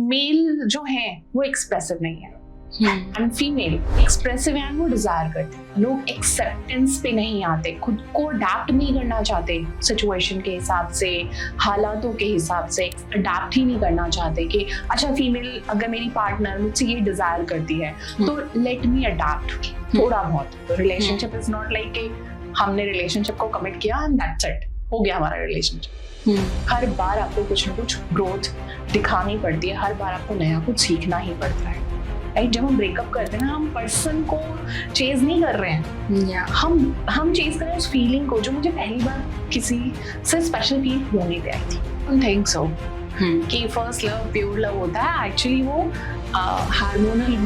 Mail जो है वो एक्सप्रेसिव नहीं है एंड फीमेल एक्सप्रेसिव है, वो डिजायर करते हैं। लोग एक्सेप्टेंस पे नहीं आते, खुद को अडेप्ट नहीं करना चाहते सिचुएशन के हिसाब से, हालातों के हिसाब से अडेप्ट ही नहीं करना चाहते कि अच्छा फीमेल अगर मेरी पार्टनर मुझसे ये डिजायर करती है तो लेट मी अडेप्ट थोड़ा बहुत। रिलेशनशिप इज नॉट लाइक कि हमने रिलेशनशिप को कमिट किया एंड दैट्स इट, हो गया हमारा रिलेशनशिप। हर बार आपको कुछ ना कुछ ग्रोथ दिखानी पड़ती है, हर बार आपको नया कुछ सीखना ही पड़ता है। राइट, जब हम ब्रेकअप करते हैं ना, हम पर्सन को चेज नहीं कर रहे हैं, हम चेज कर रहे हैं उस फीलिंग को जो मुझे पहली बार किसी से स्पेशल फील होने पे आई थी। आई थिंक सो कि फर्स्ट लव प्योर लव होता है, एक्चुअली वो हार्मोनल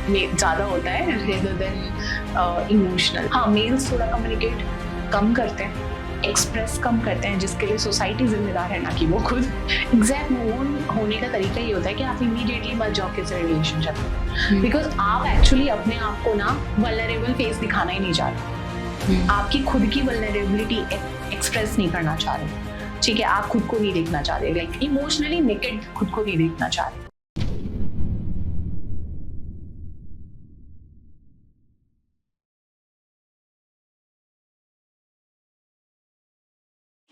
में ज्यादा होता है रेदर देन इमोशनल। हाँ, मेल्स थोड़ा कम्युनिकेट कम करते हैं, एक्सप्रेस कम करते हैं, जिसके लिए सोसाइटी जिम्मेदार है ना कि वो खुद। एग्जैक्ट मूव ऑन होने का तरीका ये होता है कि आप इमीडिएटली मत जाओ किसी रिलेशनशिप में, बिकॉज आप एक्चुअली अपने आप को ना वल्नरेबल फेस दिखाना ही नहीं चाहते, आपकी खुद की वल्नरेबिलिटी एक्सप्रेस नहीं करना चाह रहे। ठीक है, आप खुद को नहीं देखना चाह रहे, लाइक इमोशनली नेकेड खुद को नहीं देखना चाह रहे।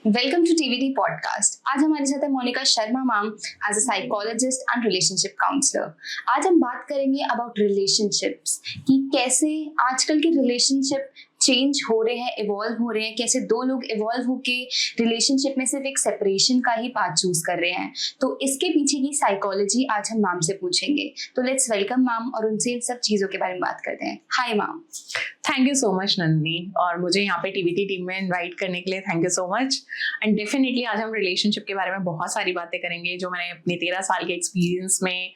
Welcome to TVT podcast. आज हमारे साथ है Monica Sharma ma'am as a psychologist and relationship counsellor. आज हम बात करेंगे अबाउट रिलेशनशिप्स कि कैसे आजकल के रिलेशनशिप चेंज हो रहे हैं, इवॉल्व हो रहे हैं, कैसे दो लोग इवॉल्व होके रिलेशनशिप में सिर्फ एक सेपरेशन का ही पाथ चूज कर रहे हैं। तो इसके पीछे की साइकोलॉजी आज हम मैम से पूछेंगे। तो लेट्स वेलकम मैम और उनसे इन सब चीजों के बारे में बात करते हैं। Hi ma'am. Thank you so much Nandini, और मुझे यहाँ पे टीवीटी टीम में इनवाइट करने के लिए thank you so much. And definitely आज हम रिलेशनशिप के बारे में बहुत सारी बातें करेंगे जो मैंने अपनी 13 साल के एक्सपीरियंस में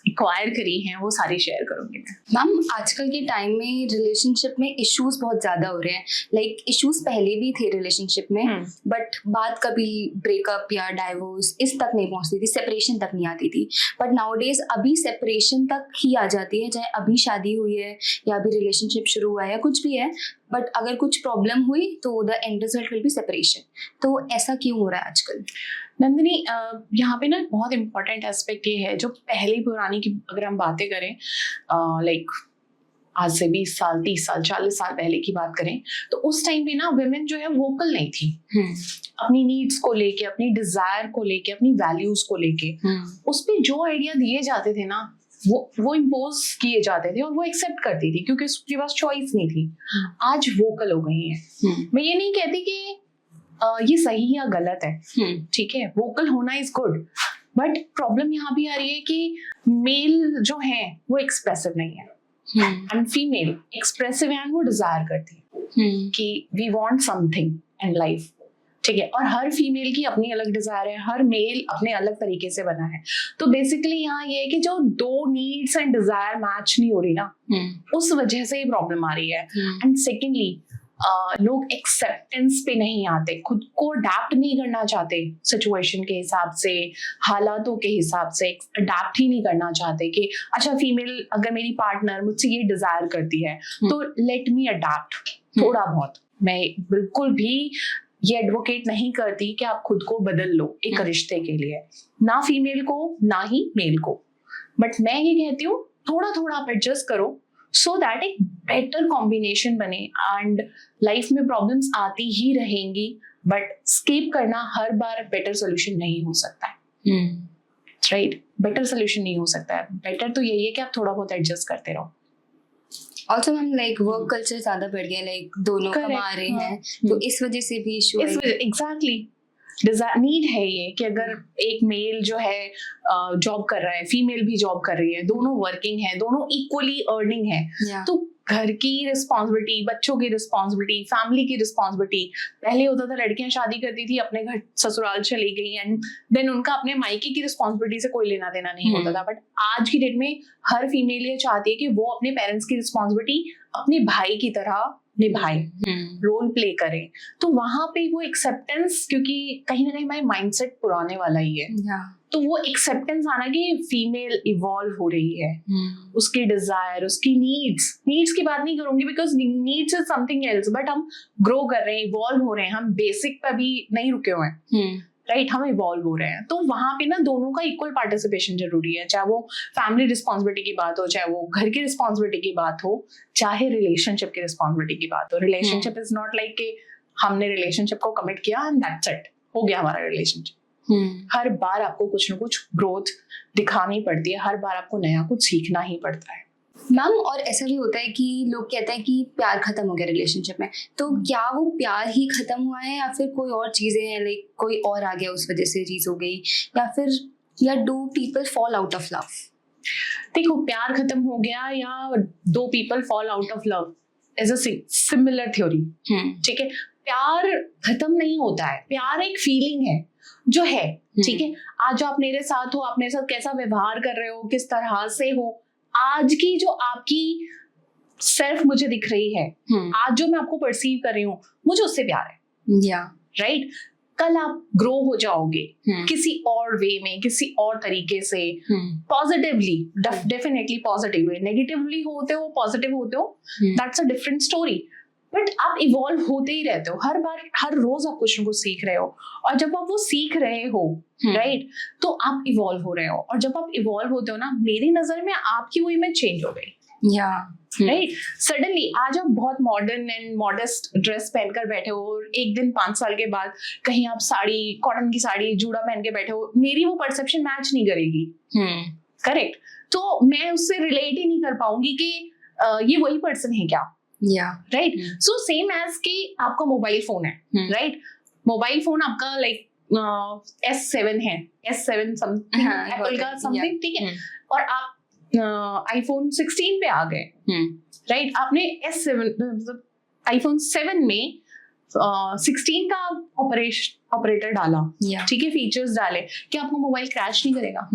एक्वायर करी हैं, वो सारी शेयर करूंगी मैं। मैम, आजकल के टाइम में रिलेशनशिप में इश्यूज बहुत ज्यादा हो रहे हैं। लाइक इश्यूज पहले भी थे रिलेशनशिप में, बट बात कभी ब्रेकअप या डाइवोर्स इस तक नहीं पहुंचती थी, सेपरेशन तक नहीं आती थी। बट नाउडेज अभी सेपरेशन तक ही आ जाती है, चाहे अभी शादी हुई है या अभी रिलेशनशिप शुरू हुआ है या कुछ भी है, बट अगर कुछ प्रॉब्लम हुई तो the end result will be separation. तो ऐसा क्यों हो रहा है आजकल? नंदिनी, यहाँ पे ना बहुत इंपॉर्टेंट एस्पेक्ट ये है, जो पहले पुरानी की अगर हम बातें करें, लाइक आज से 20 साल 30 साल 40 साल पहले की बात करें, तो उस टाइम पे ना वुमेन जो है वोकल नहीं थी अपनी नीड्स को लेके, अपनी डिजायर को लेके, अपनी वैल्यूज को लेके। उस पे जो आइडिया दिए जाते थे ना वो इम्पोज किए जाते थे और वो एक्सेप्ट करती थी क्योंकि उसके पास चॉइस नहीं थी। आज वोकल हो गई है। मैं ये नहीं कहती कि ये सही या गलत है, ठीक है, वोकल होना इज गुड, बट प्रॉब्लम यहाँ भी आ रही है कि मेल जो है वो एक्सप्रेसिव नहीं है एंड फीमेल एक्सप्रेसिव है, वो डिजायर करती है कि we want something in life. ठीक है, और हर फीमेल की अपनी अलग डिजायर है, हर मेल अपने अलग तरीके से बना है। तो बेसिकली यहाँ ये है कि जो दो नीड्स एंड डिजायर मैच नहीं हो रही ना, उस वजह से ये प्रॉब्लम आ रही है। एंड सेकेंडली लोग एक्सेप्टेंस पे नहीं आते, खुद को अडेप्ट नहीं करना चाहते सिचुएशन के हिसाब से, हालातों के हिसाब से अडेप्ट ही नहीं करना चाहते कि अच्छा फीमेल अगर मेरी पार्टनर मुझसे ये डिजायर करती है तो लेट मी अडेप्ट थोड़ा बहुत। मैं बिल्कुल भी ये एडवोकेट नहीं करती कि आप खुद को बदल लो एक रिश्ते के लिए, ना फीमेल को ना ही मेल को, बट मैं ये कहती हूँ थोड़ा थोड़ा आप एडजस्ट करो सो दैट एक बेटर कॉम्बिनेशन बने। एंड लाइफ में प्रॉब्लम्स आती ही रहेंगी, बट स्किप करना हर बार बेटर सोल्यूशन नहीं हो सकता है। राइट, बेटर सोल्यूशन नहीं हो सकता है। बेटर तो यही है कि आप थोड़ा बहुत एडजस्ट करते रहो। Also ma'am, like work culture ज्यादा बढ़ गया, लाइक दोनों कमा रहे हैं, तो इस वजह से भी इशू है। एग्जैक्टली, नीड है ये कि अगर एक मेल जो है जॉब कर रहा है, फीमेल भी जॉब कर रही है, दोनों वर्किंग है, दोनों इक्वली अर्निंग है, तो घर की रिस्पॉन्सिबिलिटी, बच्चों की रिस्पॉन्सिबिलिटी, फैमिली की रिस्पॉन्सिबिलिटी। पहले होता था लड़कियां शादी करती थी, अपने घर ससुराल चली गई एंड देन उनका अपने मायके की रिस्पॉन्सिबिलिटी से कोई लेना देना नहीं होता था। बट आज की डेट में हर फीमेल ये चाहती है कि वो अपने पेरेंट्स की रिस्पॉन्सिबिलिटी अपने भाई की तरह निभाए, रोल प्ले करें। तो वहां पे वो एक्सेप्टेंस, क्योंकि कहीं ना कहीं हमारे माइंडसेट पुराने वाला ही है, तो वो एक्सेप्टेंस आना कि फीमेल इवॉल्व हो रही है, उसकी डिजायर, उसकी नीड्स की बात नहीं करूंगी because needs is something else, but हम ग्रो कर रहे हैं, इवॉल्व हो रहे हैं, हम बेसिक पे भी नहीं रुके हुए हैं। राइट, हम इवॉल्व हो रहे हैं, तो वहां पे ना दोनों का इक्वल पार्टिसिपेशन जरूरी है, चाहे वो फैमिली रिस्पॉन्सिबिलिटी की बात हो, चाहे वो घर की रिस्पॉन्सिबिलिटी की बात हो, चाहे रिलेशनशिप की रिस्पॉन्सिबिलिटी की बात हो। रिलेशनशिप इज नॉट लाइक कि हमने रिलेशनशिप को कमिट किया एंड दैट्स इट, हो गया हमारा रिलेशनशिप। हर बार आपको कुछ ना कुछ ग्रोथ दिखानी पड़ती है, हर बार आपको नया कुछ सीखना ही पड़ता है। मैम, और ऐसा भी होता है कि लोग कहते हैं कि प्यार खत्म हो गया रिलेशनशिप में, तो क्या वो प्यार ही खत्म हुआ है या फिर कोई और चीजें हैं, लाइक कोई और आ गया उस वजह से चीज हो गई, या do people fall out of love? देखो, प्यार खत्म हो गया या दो people fall out of love is a similar theory. ठीक है, प्यार खत्म नहीं होता है, प्यार एक फीलिंग है जो है। ठीक है, आज आप मेरे साथ हो, आप मेरे साथ कैसा व्यवहार कर रहे हो, किस तरह से हो, आज की जो आपकी सेल्फ मुझे दिख रही है, आज जो मैं आपको परसीव कर रही हूँ, मुझे उससे प्यार है। राइट, कल आप ग्रो हो जाओगे किसी और वे में, किसी और तरीके से, positively, definitely positive way. Negatively होते हो, पॉजिटिव होते हो, that's a different story, but आप इवॉल्व होते ही रहते हो। हर बार, हर रोज आप कुछ ना कुछ सीख रहे हो, और जब आप वो सीख रहे हो राइट, तो आप इवॉल्व हो रहे हो, और जब आप इवॉल्व होते हो ना, मेरी नजर में आपकी वो इमेज चेंज हो गई। राइट, सडनली आज आप बहुत मॉडर्न एंड मॉडेस्ट ड्रेस पहनकर बैठे हो, और एक दिन 5 साल के बाद कहीं आप साड़ी, कॉटन की साड़ी, जूड़ा पहन के बैठे हो, मेरी वो परसेप्शन मैच नहीं करेगी। करेक्ट, तो मैं उससे रिलेट ही नहीं कर पाऊंगी कि ये वही पर्सन है क्या। राइट, सो सेम एज कि आपका मोबाइल फोन है, राइट, मोबाइल फोन आपका लाइक S7 है, S7 समथिंग, एप्पल का समथिंग, ठीक है, और आप आईफोन 16 पे आ गए, राइट, आपने S7 आईफोन 7 में 16 का ऑपरेटर डाला, ठीक है, फीचर्स डाले, कि आपका मोबाइल क्रैश नहीं करेगा?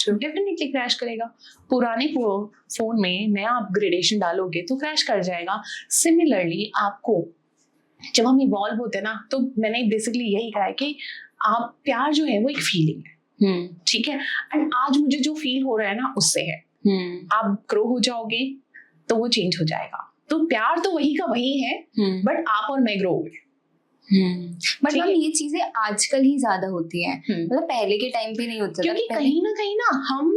डेफिनेटली क्रैश करेगा। पुराने फोन में नया अपग्रेडेशन डालोगे तो क्रैश कर जाएगा। सिमिलरली आपको जब हम इवॉल्व होते हैं ना, तो मैंने बेसिकली यही कहा है कि आप, प्यार जो है वो एक फीलिंग है, ठीक है, एंड आज मुझे जो फील हो रहा है ना, उससे है। आप ग्रो हो जाओगे तो वो चेंज हो जाएगा। तो प्यार तो वही का वही है, बट आप और मैं ग्रो हुए। बट मैम, ये चीजें आजकल ही ज्यादा होती हैं, मतलब पहले के टाइम पे नहीं होता, क्योंकि कहीं ना हम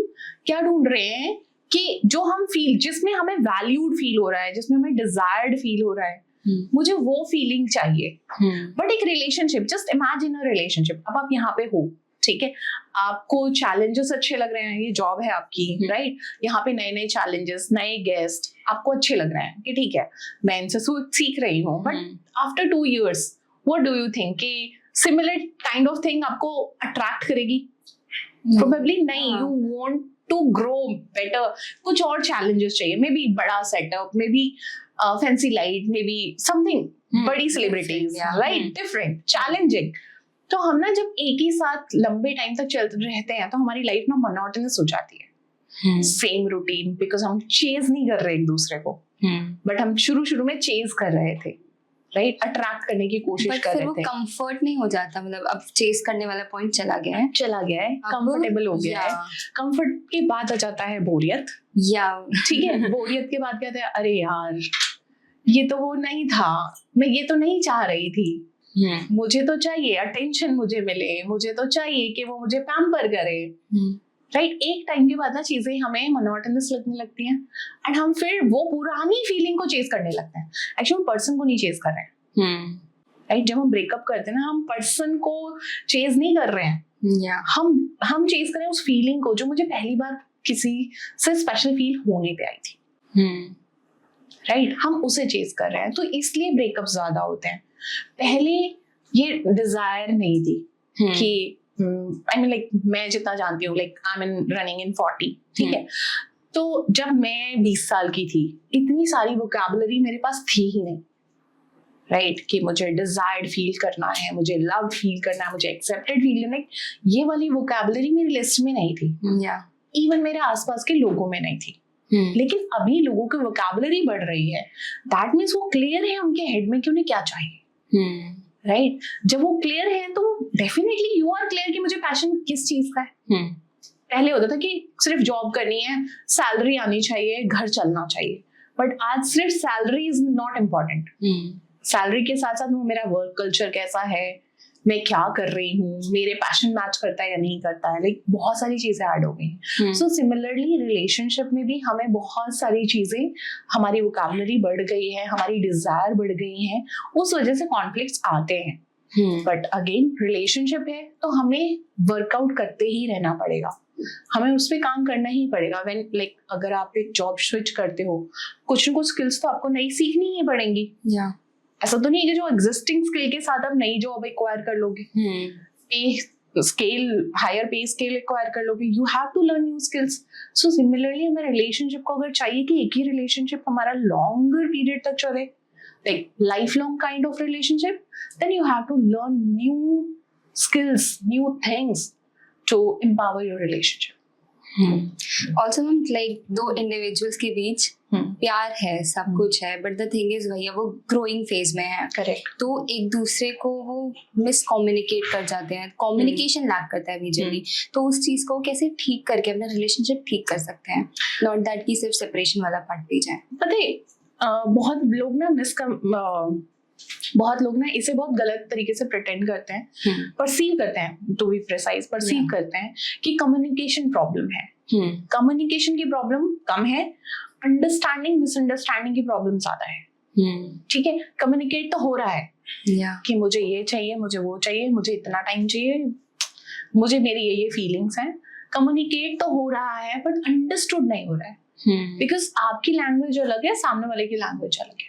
क्या ढूंढ रहे हैं कि जो हम फील, जिसमें हमें वैल्यूड फील हो रहा है, जिसमें हमें डिजायर्ड फील हो रहा है, मुझे वो फीलिंग चाहिए। बट एक relationship, just imagine a relationship, अब आप यहाँ पे हो, ठीक है, आपको चैलेंजेस अच्छे लग रहे हैं, ये जॉब है आपकी, राइट, यहाँ पे नए नए चैलेंजेस, नए गेस्ट आपको अच्छे लग रहे हैं कि ठीक है, मैं इनसे सीख रही हूँ, but after 2 years what do you think कि सिमिलर काइंड ऑफ थिंग आपको अट्रैक्ट करेगी? प्रोबेबली नहीं। You want to grow better, कुछ और चैलेंजेस चाहिए, मे बी बड़ा setup, maybe fancy light, maybe something, बड़ी सेलिब्रिटीज, राइट, डिफरेंट, चैलेंजिंग। तो हम ना जब एक ही साथ लंबे टाइम तक चलते रहते हैं, तो हमारी लाइफ ना मोनोटोनस हो जाती है, सेम रूटीन, बिकॉज हम चेज नहीं कर रहे एक दूसरे को, बट हम शुरू में चेज कर रहे थे, राइट, अट्रैक्ट करने की कोशिश कर रहे थे। कंफर्ट नहीं हो जाता, मतलब अब चेस करने वाला पॉइंट चला गया है, कंफर्टेबल हो गया है। कंफर्ट के बाद आ जाता है बोरियत, ठीक है, बोरियत के बाद कहते हैं अरे यार, ये तो वो नहीं था, मैं ये तो नहीं चाह रही थी, मुझे तो चाहिए अटेंशन, मुझे मिले, मुझे तो चाहिए कि वो मुझे पैम्पर करे, राइट। एक टाइम के बाद ना चीजें हमें मोनोटोनस लगने लगती हैं, एंड हम फिर वो पुरानी फीलिंग को चेज करने लगते हैं। एक्चुअली हम पर्सन को नहीं चेज कर रहे हैं, राइट। जब हम ब्रेकअप करते हैं ना, हम पर्सन को चेज नहीं कर रहे हैं, हम चेज कर रहे हैं उस फीलिंग को जो मुझे पहली बार किसी से स्पेशल फील होने पे आई थी, राइट। हम उसे चेज कर रहे हैं, तो इसलिए ब्रेकअप ज्यादा होते हैं। पहले ये डिजायर नहीं थी कि आई मीन लाइक मैं जितना जानती हूँ, like I am running in 40, ठीक है, तो जब मैं 20 साल की थी, इतनी सारी वोकैबुलरी मेरे पास थी ही नहीं, राइट, कि मुझे डिजायर्ड फील करना है, मुझे लव फील करना है, मुझे एक्सेप्टेड फील करना है, ये वाली वोकैबुलरी मेरी लिस्ट में नहीं थी, इवन मेरे आसपास के लोगों में नहीं थी। लेकिन अभी लोगों की वोकैबुलरी बढ़ रही है, दैट मीन्स वो क्लियर है उनके हेड में कि उन्हें क्या चाहिए, राइट। जब वो क्लियर है तो डेफिनेटली यू आर क्लियर कि मुझे पैशन किस चीज का है। पहले होता था कि सिर्फ जॉब करनी है, सैलरी आनी चाहिए, घर चलना चाहिए, बट आज सिर्फ salary is not important. Salary के साथ साथ वो मेरा वर्क कल्चर कैसा है, मैं क्या कर रही हूँ, मेरे पैशन मैच करता है या नहीं करता है, लाइक बहुत सारी चीजें ऐड हो गई। सो सिमिलरली रिलेशनशिप में भी हमें बहुत सारी चीजें, हमारी वोकैबुलरी बढ़ गई है, हमारी डिजायर बढ़ गई है, उस वजह से कॉन्फ्लिक्ट्स आते हैं। बट अगेन रिलेशनशिप है तो हमें वर्कआउट करते ही रहना पड़ेगा, हमें उस पर काम करना ही पड़ेगा। व्हेन लाइक अगर आप एक जॉब स्विच करते हो, कुछ ना कुछ स्किल्स तो आपको नई सीखनी ही पड़ेंगी। ऐसा तो नहीं है कि जो एग्जिस्टिंग स्किल के साथ आप नई जॉब एक्वायर कर लोगे, pay scale, higher pay scale acquire कर लोगे, you have to learn new skills. So similarly हमें रिलेशनशिप को अगर चाहिए कि एक ही रिलेशनशिप हमारा लॉन्गर पीरियड तक चले, like lifelong kind of relationship, then you have to learn new skills, new things to empower your relationship. Also ma'am like दो इंडिविजुअल्स के बीच प्यार है, सब कुछ है, बट द थिंग इज भैया वो ग्रोइंग फेज में है। करेक्ट। तो एक दूसरे को वो मिसकम्युनिकेट कर जाते हैं, कम्युनिकेशन लैक करता है मेजरली। तो उस चीज को कैसे ठीक करके अपना रिलेशनशिप ठीक कर सकते हैं, नॉट दैट कि सिर्फ सेपरेशन वाला पार्ट भी जाए। पता है बहुत लोग ना बहुत लोग ना इसे बहुत गलत तरीके से प्रिटेंड करते हैं, परसीव करते हैं, टू बी प्रिसाइज परसीव करते हैं कि कम्युनिकेशन प्रॉब्लम है। कम्युनिकेशन की प्रॉब्लम कम है, अंडरस्टैंडिंग मिसअंडरस्टैंडिंग की प्रॉब्लम ज्यादा है। ठीक है, कम्युनिकेट तो हो रहा है कि मुझे ये चाहिए, मुझे वो चाहिए, मुझे इतना टाइम चाहिए, मुझे मेरी ये फीलिंग्स हैं, कम्युनिकेट तो हो रहा है बट अंडरस्टूड नहीं हो रहा है। बिकॉज आपकी लैंग्वेज अलग है, सामने वाले की लैंग्वेज अलग है,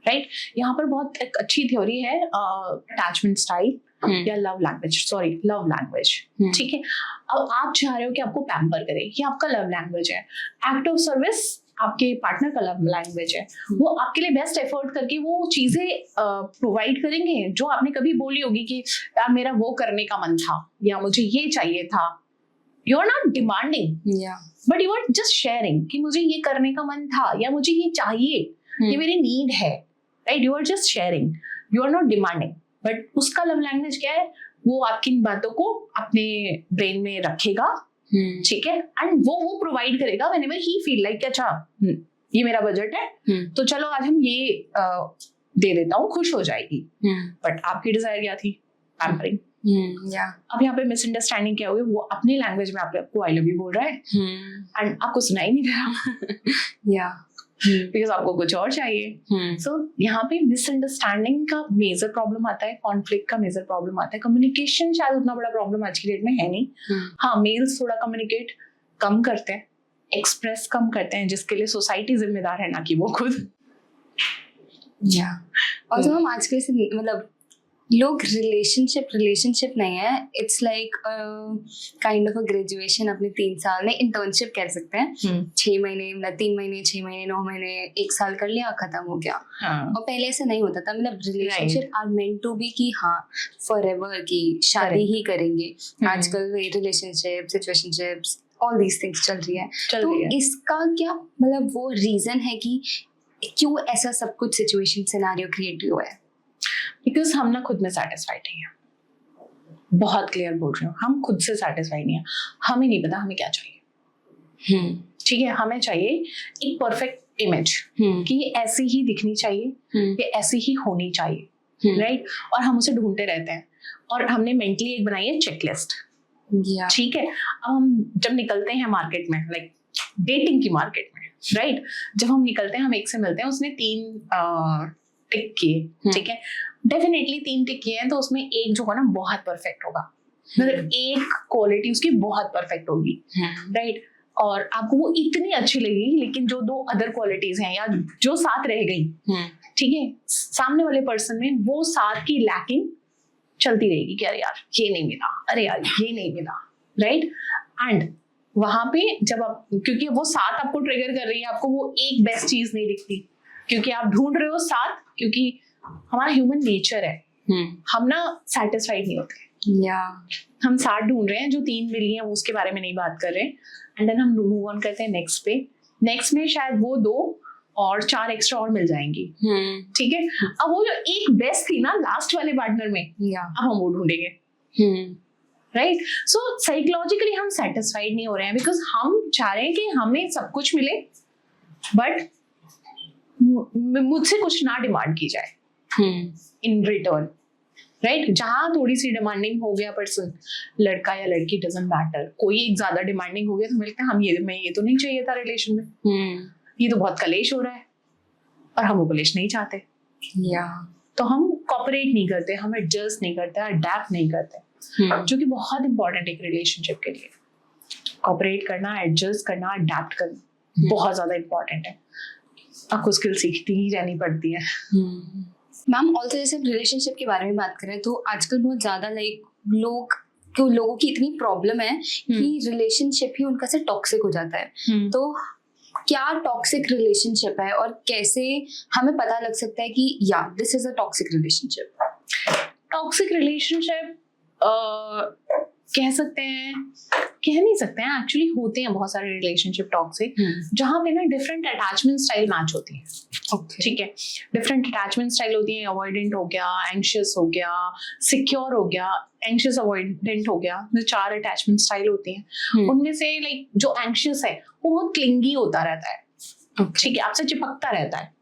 राइट? यहाँ पर बहुत एक अच्छी थ्योरी है अटैचमेंट स्टाइल या love language, sorry love language. ठीक है, अब आप चाह रहे हो कि आपको पैम्पर करे, ये आपका लव लैंग्वेज है। एक्ट ऑफ सर्विस आपके पार्टनर का लव लैंग्वेज है, वो आपके लिए बेस्ट एफर्ट करके वो चीजें प्रोवाइड करेंगे जो आपने कभी बोली होगी कि यार मेरा वो करने का मन था या मुझे ये चाहिए था। You are not demanding, but you are just sharing कि मुझे ये करने का मन था या मुझे ये चाहिए, ये मेरी नीड है, right? You are just sharing, you are not demanding. But उसका लव लैंग्वेज क्या है? वो आपकी इन बातों को अपने ब्रेन में रखेगा, ठीक है, एंड वो प्रोवाइड करेगा व्हेनेवर ही फील लाइक अच्छा ये मेरा बजट है तो चलो आज हम ये दे देता हूँ, खुश हो जाएगी। बट आपकी डिजायर क्या थी? पैम्परिंग। अब यहाँ पे मिसअंडरस्टैंडिंग क्या हुई? वो अपनी लैंग्वेज में आपको आई लव यू बोल रहा है एंड आपको सुनाई नहीं दे रहा, बिकॉज आपको कुछ और चाहिए। सो यहाँ पे मिसअंडरस्टैंडिंग का मेजर प्रॉब्लम आता है, कॉन्फ्लिक्ट का मेजर प्रॉब्लम आता है। कम्युनिकेशन शायद उतना बड़ा प्रॉब्लम आज की डेट में है नहीं। हाँ, मेल्स थोड़ा कम्युनिकेट कम करते हैं, एक्सप्रेस कम करते हैं, जिसके लिए सोसाइटी जिम्मेदार है, ना कि वो खुद। और तो हम आजकल से मतलब लोग रिलेशनशिप नहीं है, it's like kind of a graduation. अपने 3 साल में इंटर्नशिप कह सकते हैं, 6 महीने मतलब 3 महीने 6 महीने 9 महीने 1 साल कर लिया, खत्म हो गया। और पहले ऐसा नहीं होता था, मतलब relationship are meant to be कि हाँ फॉर एवर की शादी ही करेंगे। आजकल relationship, situationships, all these things चल रही है। तो इसका क्या मतलब वो रीजन है कि क्यों ऐसा सब कुछ सिचुएशन सिनेरियो क्रिएट हुआ है? बिकॉज हम ना खुद में सेटिस्फाइड नहीं है, बहुत क्लियर बोल रही हूँ, हम खुद से सेटिस्फाइड नहीं है। हमें नहीं पता हमें क्या चाहिए। ठीक है, हमें चाहिए एक परफेक्ट इमेज कि ये ऐसी ही दिखनी चाहिए, ये ऐसी ही होनी चाहिए, राइट? और हम उसे ढूंढते रहते हैं और हमने मेंटली एक बनाई है चेकलिस्ट। ठीक है, अब हम जब निकलते हैं मार्केट में, लाइक डेटिंग की मार्केट में, राइट, जब हम निकलते हैं, हम एक से मिलते हैं, उसने 3 टिक किए, ठीक है, डेफिनेटली 3 टिक किए हैं तो उसमें एक जो है ना बहुत परफेक्ट होगा, मतलब एक क्वालिटी उसकी बहुत परफेक्ट होगी, राइट? और आपको वो इतनी अच्छी लगेगी, लेकिन जो 2 अदर क्वालिटीज हैं या जो साथ रह गई, ठीक है, सामने वाले पर्सन में वो साथ की लैकिंग चलती रहेगी कि अरे यार ये नहीं मिला, अरे यार ये नहीं मिला, राइट? एंड वहां पे जब आप, क्योंकि वो साथ आपको ट्रिगर कर रही है, आपको वो एक बेस्ट चीज नहीं दिखती, क्योंकि आप ढूंढ रहे हो साथ, क्योंकि हमारा ह्यूमन नेचर है, हम ना सेटिस्फाइड नहीं होते, हम साथ ढूंढ रहे हैं, जो 3 मिली है उसके बारे में नहीं बात कर रहे हैं, एंड देन हम मूव ऑन करते हैं नेक्स्ट पे। नेक्स्ट में शायद वो 2 और 4 एक्स्ट्रा और मिल जाएंगी, ठीक है। अब वो जो एक बेस्ट थी ना लास्ट वाले पार्टनर में, अब हम वो ढूंढेंगे, राइट? सो साइकोलॉजिकली हम सेटिस्फाइड नहीं हो रहे हैं, बिकॉज हम चाह रहे हैं कि हमें सब कुछ मिले, बट मुझसे कुछ ना डिमांड की जाए इन रिटर्न, राइट जहाँ थोड़ी सी डिमांडिंग हो गया पर्सन, लड़का या लड़की डजंट मैटर, कोई एक ज्यादा डिमांडिंग हो गया तो मिलता है हम ये तो नहीं चाहिए था रिलेशन में, ये तो बहुत कलेश हो रहा है और हम वो कलेश नहीं चाहते, या तो हम कॉपरेट नहीं करते, हम एडजस्ट नहीं करते, अडेप्ट नहीं करते, जो कि बहुत इंपॉर्टेंट है एक रिलेशनशिप के लिए। कॉपरेट करना, एडजस्ट करना, अडेप्ट करना बहुत ज्यादा इंपॉर्टेंट है, आपको स्किल सीखती ही रहनी पड़ती है। मैम ऑल्सो जैसे रिलेशनशिप के बारे में बात करें तो आजकल बहुत ज़्यादा लोगों की इतनी प्रॉब्लम है कि रिलेशनशिप ही उनका से टॉक्सिक हो जाता है। तो क्या टॉक्सिक रिलेशनशिप है और कैसे हमें पता लग सकता है कि या this is a toxic relationship? Toxic relationship कह सकते हैं, कह नहीं सकते हैं, एक्चुअली होते हैं बहुत सारे रिलेशनशिप टॉक्सिक जहाँ पे ना डिफरेंट अटैचमेंट स्टाइल मैच होती है। ठीक है, डिफरेंट अटैचमेंट स्टाइल होती है, अवॉइडेंट हो गया, एंग्शियस हो गया, सिक्योर हो गया, एंग्शियस अवॉइडेंट हो गया, जो 4 अटैचमेंट स्टाइल होती हैं उनमें से लाइक जो एंग्शियस है वो बहुत क्लिंगी होता रहता है, ठीक है, आपसे चिपकता रहता है,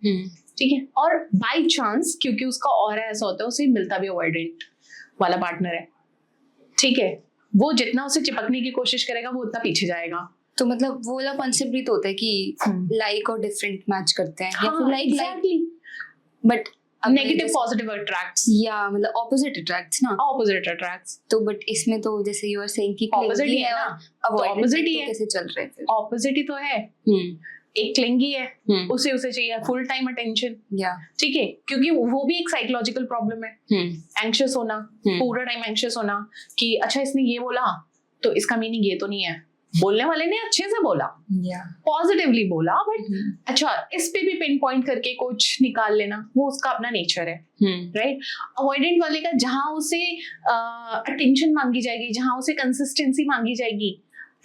ठीक है, और बाय चांस क्योंकि उसका ऑरा ऐसा होता है उसे मिलता भी अवॉइडेंट वाला पार्टनर है, ठीक है, वो जितना उसे चिपकने की कोशिश करेगा वो उतना पीछे जाएगा। तो मतलब वो वाला कॉन्सेप्ट भी तो होता है कि लाइक और डिफरेंट मैच करते हैं, या फिर like but negative positive attracts, या मतलब ऑपोजिट अट्रैक्ट्स ना, ऑपोजिट अट्रैक्ट्स। तो बट इसमें तो जैसे यू आर सेइंग कि ऑपोजिट ही है ना, ऑपोजिट ही है, कैसे चल रहे हैं फिर? ऑपोजिट ही तो है, एक क्लिंगी है, उसे चाहिए फुल टाइम अटेंशन, ठीक है, क्योंकि वो भी एक साइकोलॉजिकल प्रॉब्लम है, एंग्शियस होना, पूरा टाइम एंग्शियस होना कि अच्छा इसने ये बोला तो इसका मीनिंग ये तो नहीं है, बोलने वाले ने अच्छे से बोला, पॉजिटिवली बोला, बट अच्छा इस पे भी पिन पॉइंट करके कुछ निकाल लेना, वो उसका अपना नेचर है, राइट। अवॉइडेंट वाले का जहां उसे अटेंशन मांगी जाएगी, जहां उसे कंसिस्टेंसी मांगी जाएगी,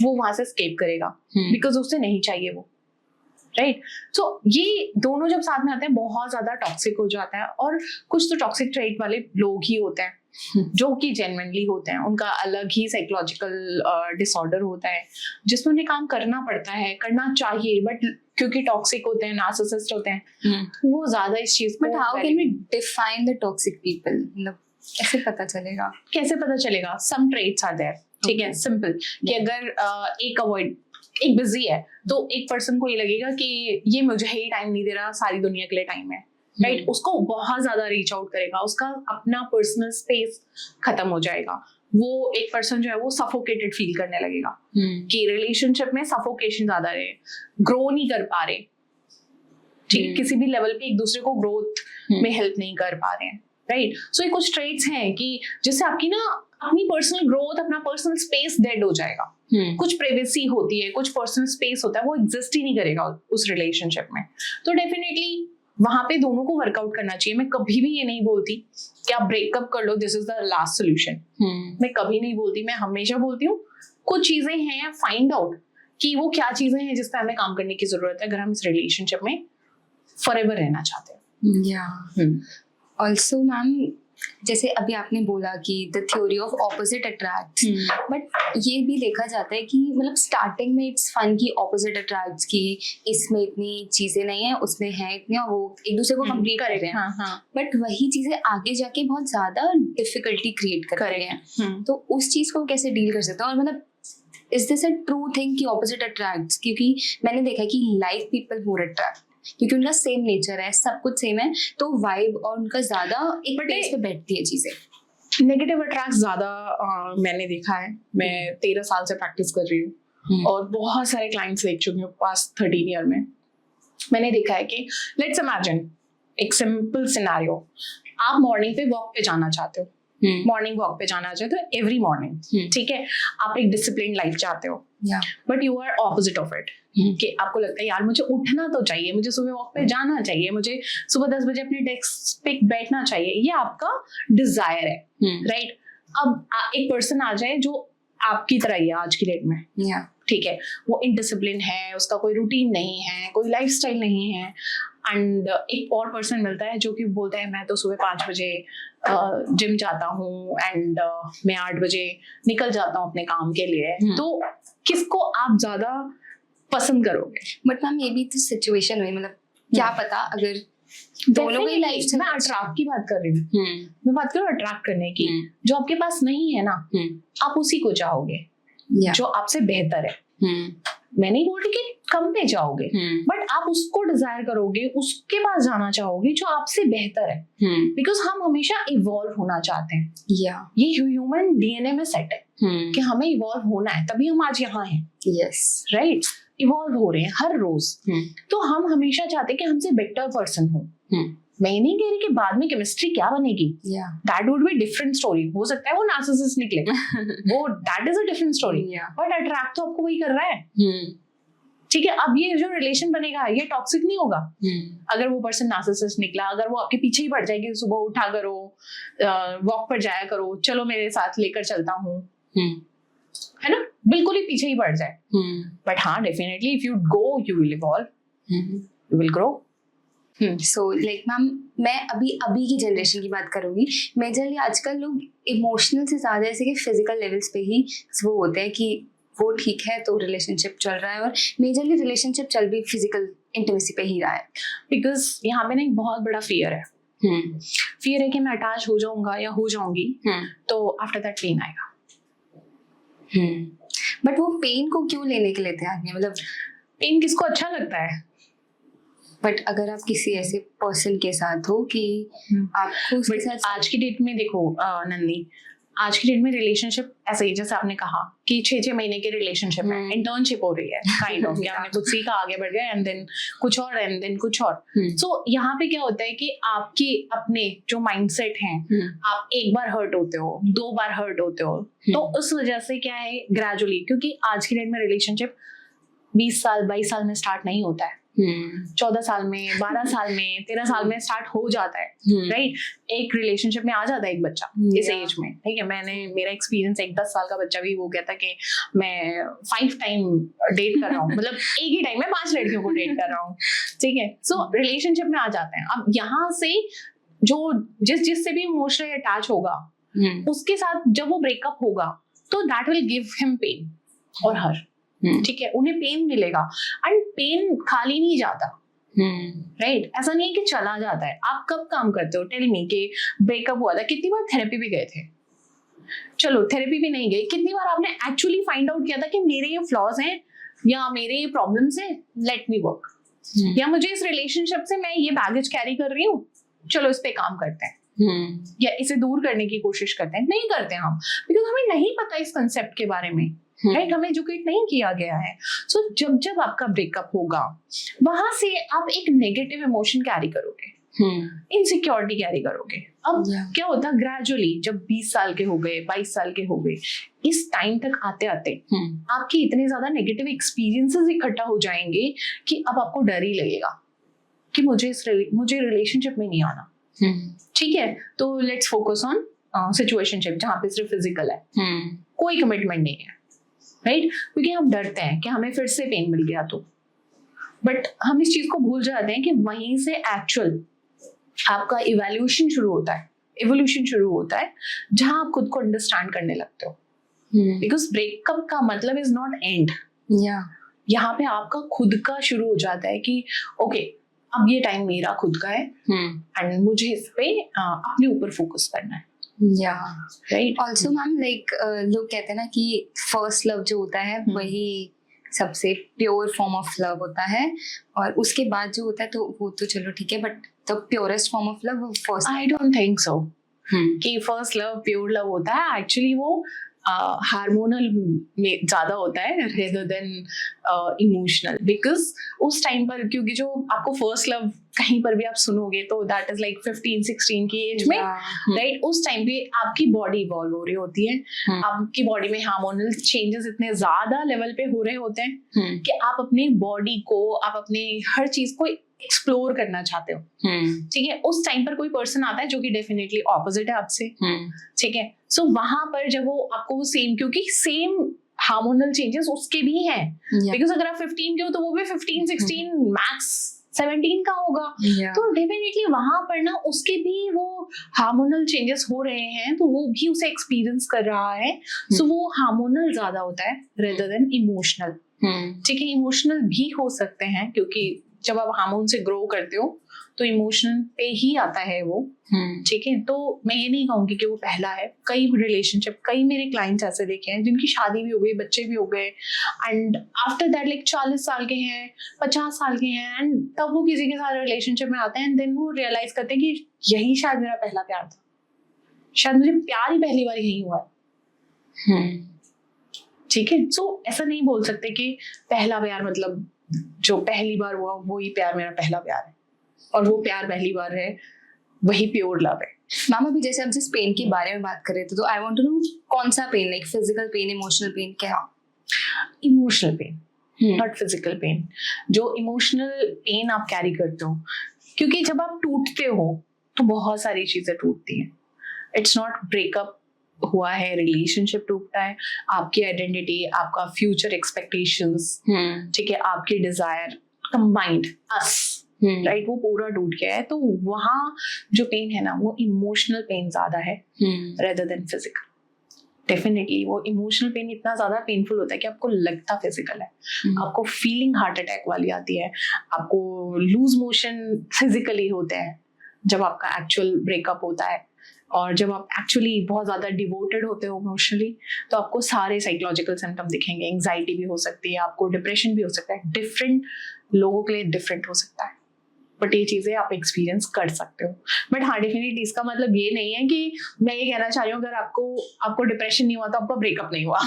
वो वहां से स्केप करेगा बिकॉज उसे नहीं चाहिए वो, राइट। सो ये दोनों जब साथ में आते हैं बहुत ज्यादा टॉक्सिक हो जाता है, और कुछ तो टॉक्सिक ट्रेट वाले लोग ही होते हैं जो कि जेन्युइनली होते हैं, उनका अलग ही साइकोलॉजिकल डिसऑर्डर होता है जिसमें उन्हें काम करना पड़ता है, करना चाहिए, बट क्योंकि टॉक्सिक होते हैं, नार्सिसिस्ट होते हैं, वो ज्यादा इस चीज को। But how can we define the toxic people? मतलब कैसे पता चलेगा? कैसे पता चलेगा? सम ट्रेट्स आर देयर, ठीक है, सिंपल कि अगर एक बिजी है तो एक पर्सन को ये लगेगा कि ये मुझे ही टाइम नहीं दे रहा, सारी दुनिया के लिए टाइम है, राइट, उसको बहुत ज्यादा रीच आउट करेगा, उसका अपना पर्सनल स्पेस खत्म हो जाएगा, वो एक पर्सन जो है वो सफोकेटेड फील करने लगेगा कि रिलेशनशिप में सफोकेशन ज्यादा है, ग्रो नहीं कर पा रहे, ठीक, किसी भी लेवल पे एक दूसरे को ग्रोथ में हेल्प नहीं कर पा रहे हैं, राइट। सो ये कुछ ट्रेट्स हैं कि जिससे आपकी ना अपनी पर्सनल ग्रोथ, अपना पर्सनल स्पेस डेड हो जाएगा, कुछ प्राइवेसी होती है, कुछ पर्सनल स्पेस होता है, वो एग्जिस्ट ही नहीं करेगा उस रिलेशनशिप में। तो डेफिनेटली वहां पे दोनों को वर्कआउट करना चाहिए। मैं कभी भी ये नहीं बोलती कि आप ब्रेकअप कर लो, this is the last solution, मैं कभी नहीं बोलती, मैं हमेशा बोलती हूँ कुछ चीजें हैं, फाइंड आउट कि वो क्या चीजें हैं जिस पे हमें काम करने की जरूरत है अगर हम इस रिलेशनशिप में फॉरएवर रहना चाहते हैं। ऑल्सो मैम जैसे अभी आपने बोला कि the theory of opposite attracts, but ये भी देखा जाता है कि मतलब स्टार्टिंग में इट्स फन की ऑपोजिट अट्रैक्ट्स की इसमें इतनी चीजें नहीं है, उसमें है इतनी, और वो एक दूसरे को कंप्लीट कर रहे हैं, बट वही चीजें आगे जाके बहुत ज्यादा डिफिकल्टी क्रिएट कर रहे हैं। तो उस चीज को कैसे डील कर सकते हैं? और मतलब is this a true thing कि ऑपोजिट अट्रैक्ट्स? क्योंकि मैंने देखा कि लाइक पीपल मोर अट्रैक्ट, क्योंकि उनका सेम नेचर है, सब कुछ सेम है, तो वाइब और उनका ज्यादा एक प्लेस पे बैठती है चीजें। नेगेटिव अट्रैक्ट ज्यादा मैंने देखा है, मैं 13 साल से प्रैक्टिस कर रही हूँ और बहुत सारे क्लाइंट्स देख चुकी हूँ पास्ट 13 ईयर में। मैंने देखा है कि लेट्स इमेजिन एक सिंपल सिनेरियो, आप मॉर्निंग पे वॉक पे जाना चाहते हो, मॉर्निंग वॉक पे जाना चाहते हो एवरी मॉर्निंग, ठीक है, आप एक डिसिप्लिन लाइफ चाहते हो, but you are opposite of it, कि आपको लगता है यार मुझे उठना तो चाहिए, मुझे सुबह वॉक पे जाना चाहिए, मुझे सुबह 10 बजे अपने डेस्क पे बैठना चाहिए, ये आपका डिजायर है, राइट। अब एक पर्सन आ जाए जो आपकी तरह ही है आज की डेट में, ठीक है, वो इनडिसिप्लिन है, उसका कोई रूटीन नहीं है, कोई लाइफस्टाइल नहीं है, एंड एक और पर्सन मिलता है जो कि बोलता है मैं तो सुबह 5 बजे जिम जाता हूँ एंड मैं 8 बजे निकल जाता हूँ अपने काम के लिए। तो किसको आप ज्यादा पसंद करोगे? बट मैम ये भी तो सिचुएशन हुई, मतलब क्या पता अगर दोनों की लाइफ मैं अट्रैक्ट की बात कर रही हूँ, मैं बात कर रही हूँ अट्रैक्ट करने की। जो आपके पास नहीं है ना, आप उसी को चाहोगे जो आपसे बेहतर है। मैं नहीं बोल रही कि कम पे जाओगे, बट आप उसको डिजायर करोगे, उसके पास जाना चाहोगे जो आपसे बेहतर है, बिकॉज हम हमेशा इवॉल्व होना चाहते हैं। ये ह्यूमन डीएनए में सेट है कि हमें इवॉल्व होना है, तभी हम आज यहाँ हैं। यस, राइट, इवॉल्व हो रहे हैं हर रोज। तो हम हमेशा चाहते हैं कि हमसे बेटर पर्सन हो। मैं नहीं कह रही कि बाद में केमिस्ट्री क्या बनेगी, that would be different story. हो सकता है वो नार्सिसिस्ट निकले, वो that is a different story, but attract तो आपको वही कर रहा है। ठीक है, अब ये जो रिलेशन बनेगा ये टॉक्सिक नहीं होगा अगर वो पर्सन नार्सिसिस्ट निकला, अगर वो आपके पीछे ही पड़ जाए कि सुबह उठा करो, वॉक पर जाया करो, चलो मेरे साथ लेकर चलता हूँ, है ना, बिल्कुल ही पीछे ही पड़ जाए। बट हाँ, definitely if you go you will evolve, you will grow. So like ma'am, मैं अभी की जनरेशन की बात करूंगी। मेजरली आजकल लोग इमोशनल से ज्यादा ऐसे कि फिजिकल लेवल्स पे ही वो होते हैं कि वो ठीक है तो रिलेशनशिप चल रहा है, और मेजरली रिलेशनशिप चल भी फिजिकल इंटीमेसी पे ही रहा है। बिकॉज यहाँ पे ना एक बहुत बड़ा फियर है, फियर है कि मैं अटैच हो जाऊंगा या हो जाऊंगी तो आफ्टर दैट पेन आएगा। बट वो पेन को क्यों लेने के लिए तैयार नहीं, मतलब पेन किसको अच्छा लगता है? बट अगर आप किसी ऐसे पर्सन के साथ हो कि आपको उसके साथ, आज की डेट में देखो नंदी, आज की डेट में रिलेशनशिप ऐसे ही जैसे आपने कहा कि 6-6 महीने के रिलेशनशिप में इंटर्नशिप हो रही है काइंड ऑफ, कि आपने कुछ सीखा, आगे बढ़ गए, एंड देन कुछ और, एंड देन कुछ और। सो यहाँ पे क्या होता है कि आपके अपने जो माइंडसेट हैं, आप एक बार हर्ट होते हो, 2 बार हर्ट होते हो, तो उस वजह से क्या है ग्रेजुअली, क्योंकि आज की डेट में रिलेशनशिप 20 साल 22 साल में स्टार्ट नहीं होता है, 14 साल में, 12 साल में, 13 साल में स्टार्ट हो जाता है। राइट, एक रिलेशनशिप में आ जाता है एक बच्चा इस एज में। ठीक है, मेरा एक्सपीरियंस एक 10 साल का बच्चा भी वो कहता कि मैं 5 टाइम डेट कर रहा हूँ, मतलब एक ही टाइम में 5 लड़कियों को डेट कर रहा हूँ। ठीक है, सो रिलेशनशिप में आ जाते हैं। अब यहाँ से जो जिससे भी इमोशनली अटैच होगा, उसके साथ जब वो ब्रेकअप होगा तो that will give him pain और हर। ठीक है, उन्हें पेन मिलेगा, एंड पेन खाली नहीं जाता। राइट, ऐसा नहीं है कि चला जाता है। आप कब काम करते हो, टेल मी, कि ब्रेकअप हुआ था, कितनी बार थेरेपी भी गए थे? चलो थेरेपी भी नहीं गए, कितनी बार आपने एक्चुअली फाइंड आउट किया था कि मेरे ये फ्लॉज हैं या मेरे ये प्रॉब्लम्स हैं, लेट मी वर्क, या मुझे इस रिलेशनशिप से मैं ये बैगेज कैरी कर रही हूँ, चलो इस पे काम करते हैं, या इसे दूर करने की कोशिश करते हैं। नहीं करते हम, बिकॉज हमें नहीं पता इस कंसेप्ट के बारे में। राइट, हमें एजुकेट नहीं किया गया है। सो जब आपका ब्रेकअप होगा, वहां से आप एक नेगेटिव इमोशन कैरी करोगे, इनसिक्योरिटी कैरी करोगे। अब क्या होता, ग्रेजुअली जब 20 साल के हो गए, 22 साल के हो गए, इस टाइम तक आते आते आपके इतने ज्यादा नेगेटिव एक्सपीरियंसेस इकट्ठा हो जाएंगे कि अब आपको डर ही लगेगा कि मुझे रिलेशनशिप में नहीं आना। ठीक है, तो लेट्स फोकस ऑन सिचुएशनशिप जहाँ पे सिर्फ फिजिकल है, कोई कमिटमेंट नहीं है। राइट, क्योंकि हम डरते हैं कि हमें फिर से पेन मिल गया तो, बट हम इस चीज को भूल जाते हैं कि वहीं से एक्चुअल आपका इवोल्यूशन शुरू होता है, जहां आप खुद को अंडरस्टैंड करने लगते हो। बिकॉज ब्रेकअप का मतलब इज नॉट एंड। यहाँ पे आपका खुद का शुरू हो जाता है कि ओके, अब ये टाइम मेरा खुद का है, एंड मुझे इस पे अपने ऊपर फोकस करना है। राइट, ऑल्सो मैम लाइक लोग कहते हैं ना कि फर्स्ट लव जो होता है वही सबसे प्योर फॉर्म ऑफ लव होता है, और उसके बाद जो होता है तो वो तो चलो ठीक है, but the purest form of love वो first. I don't think so कि फर्स्ट लव प्योर लव होता है। एक्चुअली वो हार्मोनल में ज्यादा होता है रेदर देन इमोशनल, बिकॉज उस टाइम पर, क्योंकि जो आपको फर्स्ट लव कहीं पर भी आप सुनोगे तो दैट इज लाइक 15-16 की एज में। राइट, उस टाइम पे आपकी बॉडी इवॉल्व हो रही होती है, आपकी बॉडी में हार्मोनल चेंजेस इतने ज्यादा लेवल पे हो रहे होते हैं कि आप अपनी बॉडी को, आप अपने हर चीज को एक्सप्लोर करना चाहते हो। ठीक है, उस टाइम पर कोई पर्सन आता है जो कि डेफिनेटली ऑपोजिट है आपसे। ठीक है, सो वहां पर जब वो आपको सेम, क्योंकि सेम हार्मोनल चेंजेस उसके भी हैं, बिकॉज अगर आप 15 के हो तो वो भी 15-16 मैक्स 17 का होगा। तो डेफिनेटली वहां पर ना उसके भी वो हार्मोनल चेंजेस हो रहे हैं, तो वो भी उसे एक्सपीरियंस कर रहा है। सो वो हार्मोनल ज्यादा होता है रेदर देन इमोशनल। ठीक है, इमोशनल भी हो सकते हैं क्योंकि जब आप हार्मोन से ग्रो करते हो तो इमोशन पे ही आता है वो, ठीक है। तो मैं ये नहीं कहूँगी कि वो पहला है। कई रिलेशनशिप, कई मेरे क्लाइंट्स ऐसे देखे हैं जिनकी शादी भी हो गई, बच्चे भी हो गए, एंड आफ्टर दैट लाइक 40 साल के हैं, 50 साल के हैं, एंड तब वो किसी के साथ रिलेशनशिप में आते हैं, एंड देन वो रियलाइज करते हैं कि यही शायद मेरा पहला प्यार था, शायद मुझे प्यार ही पहली बार यही हुआ है। ठीक है। सो ऐसा नहीं बोल सकते कि पहला प्यार मतलब जो पहली बार हुआ वही प्यार मेरा पहला प्यार है, और वो प्यार पहली बार है वही प्योर लव है। मैम अभी जैसे हम जिस पेन के बारे में बात कर रहे थे, तो आई वांट टू नो कौन सा pain, like physical pain, emotional pain, क्या? Emotional pain, not physical pain. जो इमोशनल पेन आप कैरी करते हो, क्योंकि जब आप टूटते हो तो बहुत सारी चीजें टूटती हैं। इट्स नॉट ब्रेकअप हुआ है, रिलेशनशिप टूटता है, आपकी आइडेंटिटी, आपका फ्यूचर एक्सपेक्टेशंस, ठीक है, आपके डिजायर कंबाइंड, अस, राइट, वो पूरा टूट गया है। तो वहाँ जो पेन है ना, वो इमोशनल पेन ज्यादा है रेदर देन फिजिकल। डेफिनेटली वो इमोशनल पेन इतना ज्यादा पेनफुल होता है कि आपको लगता फिजिकल है, आपको फीलिंग हार्ट अटैक वाली आती है, आपको लूज मोशन फिजिकली होते हैं जब आपका एक्चुअल ब्रेकअप होता है। और जब आप एक्चुअली बहुत ज़्यादा डिवोटेड होते हो इमोशनली, तो आपको सारे साइकोलॉजिकल सिम्टम दिखेंगे। एंग्जाइटी भी हो सकती है, आपको डिप्रेशन भी हो सकता है, डिफरेंट लोगों के लिए डिफरेंट हो सकता है, बट ये चीज़ें आप एक्सपीरियंस कर सकते हो। बट हाँ, डेफिनेटली इसका मतलब ये नहीं है कि मैं ये कहना चाह रही हूँ अगर आपको डिप्रेशन नहीं हुआ तो आपका ब्रेकअप नहीं हुआ।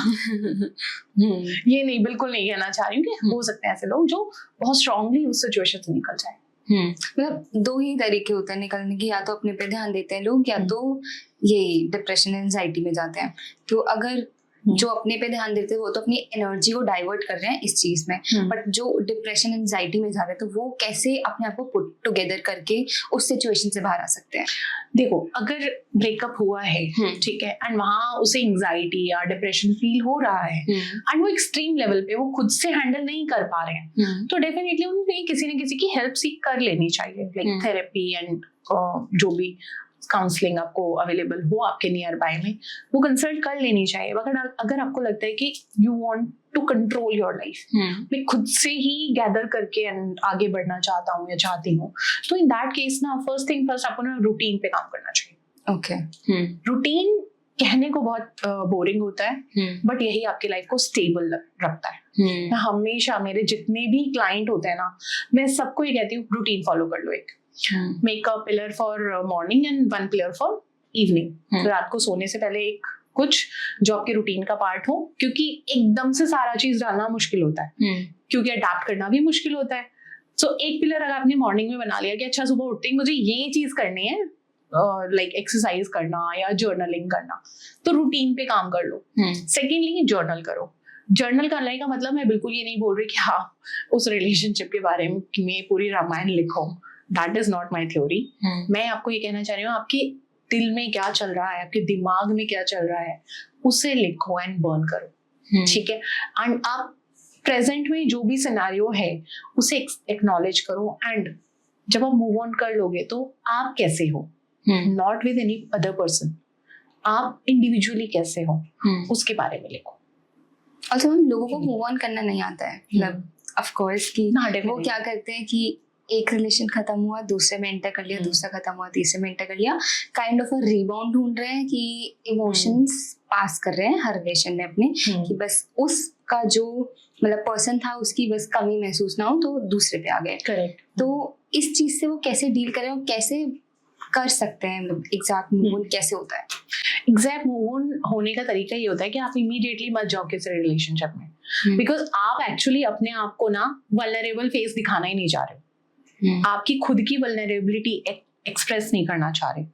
ये नहीं, बिल्कुल नहीं कहना चाह रही हूँ कि हो सकते हैं ऐसे लोग जो बहुत स्ट्रांगली उस सिचुएशन से निकल जाए। मतलब दो ही तरीके होते हैं निकलने के, या तो अपने पे ध्यान देते हैं लोग, या तो ये डिप्रेशन एंजाइटी में जाते हैं। तो अगर जो अपने पे ध्यान देते हैं वो तो अपनी एनर्जी को डाइवर्ट कर रहे हैं इस चीज में, बट जो डिप्रेशन एंजाइटी में जा रहे हैं तो वो कैसे अपने आप को पुट टुगेदर करके उस सिचुएशन से बाहर आ सकते हैं? देखो, अगर ब्रेकअप हुआ है, ठीक है, एंड वहां उसे एंजाइटी या डिप्रेशन फील हो रहा है, एंड वो एक्सट्रीम लेवल पे वो खुद से हैंडल नहीं कर पा रहे हैं, तो डेफिनेटली उन्हें किसी न किसी की हेल्प सीख कर लेनी चाहिए, लाइक थेरेपी एंड जो भी काउंसलिंग आपको अवेलेबल हो आपके नियर बाय में, वो कंसल्ट कर लेनी चाहिए। अगर आपको लगता है कि you want to control your life, मैं खुद से ही गैदर करके आगे बढ़ना चाहता हूँ या चाहती हूँ, तो इन दैट केस ना फर्स्ट थिंग फर्स्ट आपको ना रूटीन पे काम करना चाहिए। ओके। रूटीन कहने को बहुत बोरिंग होता है, बट यही आपकी लाइफ को स्टेबल रखता है। मैं हमेशा मेरे जितने भी क्लाइंट होते हैं ना, मैं सबको ये कहती हूँ रूटीन फॉलो कर लो। एक make a pillar for morning and one pillar for evening. रात को सोने से पहले एक कुछ जो आपके रूटीन का पार्ट हो, क्योंकि एकदम से सारा चीज डालना मुश्किल होता है, क्योंकि अडैप्ट करना भी मुश्किल होता है। सो एक पिलर अगर आपने मॉर्निंग में बना लिया कि अच्छा सुबह उठते ही मुझे ये चीज करनी है, लाइक एक्सरसाइज करना या जर्नलिंग करना, तो रूटीन पे काम कर लो। सेकेंडली जर्नल करो। जर्नल करने का मतलब मैं बिल्कुल ये नहीं बोल रही कि हाँ उस रिलेशनशिप के बारे में पूरी रामायण लिखो, that is not my theory. मैं आपको ये कहना चाह रही हूँ आपके दिल में क्या चल रहा है, आपके दिमाग में क्या चल रहा है, उसे लिखो एंड बर्न करो, ठीक है। एंड आप प्रेजेंट में जो भी सिनेरियो है उसे एक्नॉलेज करो, एंड जब आप मूव ऑन कर लोगे तो आप कैसे हो, not with any other person, आप इंडिविजुअली कैसे हो उसके बारे में लिखो। ऑल्सो हम लोगों को मूव ऑन करना नहीं आता है, मतलब ऑफ कोर्स कि वो क्या करते हैं कि एक रिलेशन खत्म हुआ, दूसरे में एंटर कर लिया, दूसरा खत्म हुआ, तीसरे में एंटर कर लिया, काइंड ऑफ अ रिबाउंड ढूंढ रहे हैं कि इमोशंस पास कर रहे हैं हर रिलेशन में अपने, कि बस उसका जो मतलब पर्सन था उसकी बस कमी महसूस ना हो तो दूसरे पे आ गए। करेक्ट। तो इस चीज से वो कैसे डील करें और कैसे कर सकते हैं, एग्जैक्ट मूव ऑन कैसे होता है? एग्जैक्ट मूव ऑन होने का तरीका ये होता है कि आप इमीडिएटली मत जाओ किसी रिलेशनशिप में, बिकॉज आप एक्चुअली अपने आप को ना वल्नरेबल फेस दिखाना ही नहीं चाह रहे, आपकी खुद की वल्नरेबिलिटी एक्सप्रेस नहीं करना चाह रहे,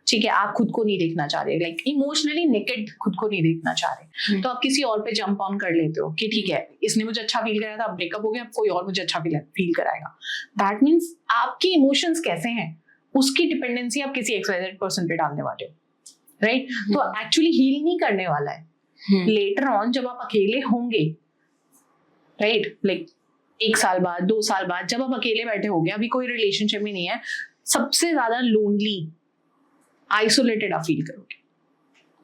ठीक है, आप खुद को नहीं देखना चाह रहे, लाइक इमोशनली नेकेड खुद को नहीं देखना चाह रहे, तो आप किसी और पे जंप ऑन कर लेते हो कि ठीक है इसने मुझे अच्छा फील कराया था, अब ब्रेकअप हो गया, अब कोई और मुझे अच्छा फील कराएगा। दैट मीन्स आपके इमोशंस कैसे हैं उसकी डिपेंडेंसी आप किसी XYZ पर्सन पे डालने वाले हो, राइट? तो एक्चुअली हील नहीं करने वाला है। लेटर ऑन जब आप अकेले होंगे, राइट, लाइक 1 साल बाद 2 साल बाद जब आप अकेले बैठे हो गए, अभी कोई रिलेशनशिप में नहीं है, सबसे ज्यादा लोनली आइसोलेटेड आप फील करोगे,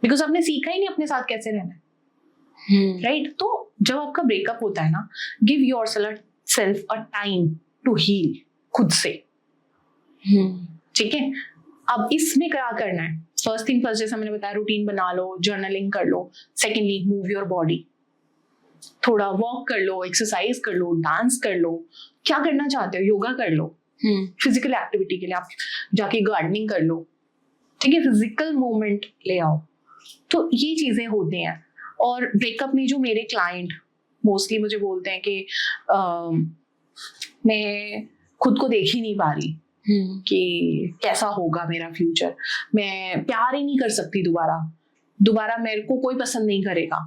बिकॉज आपने सीखा ही नहीं अपने साथ कैसे रहना है, राइट? तो जब आपका ब्रेकअप होता है ना, give yourself a time to heal खुद से। ठीक है, अब इसमें क्या करना है? फर्स्ट थिंग फर्स्ट, जैसा मैंने बताया, रूटीन बना लो, जर्नलिंग कर लो। सेकेंडली, मूव योर बॉडी, थोड़ा वॉक कर लो, एक्सरसाइज कर लो, डांस कर लो, क्या करना चाहते हो, योगा कर लो। फिजिकल एक्टिविटी के लिए आप जाके गार्डनिंग कर लो। ठीक है, फिजिकल मूवमेंट ले आओ। तो ये चीजें होती हैं। और ब्रेकअप में जो मेरे क्लाइंट मोस्टली मुझे बोलते हैं कि मैं खुद को देख ही नहीं पा रही कि कैसा होगा मेरा फ्यूचर, मैं प्यार ही नहीं कर सकती दोबारा मेरे को कोई पसंद नहीं करेगा।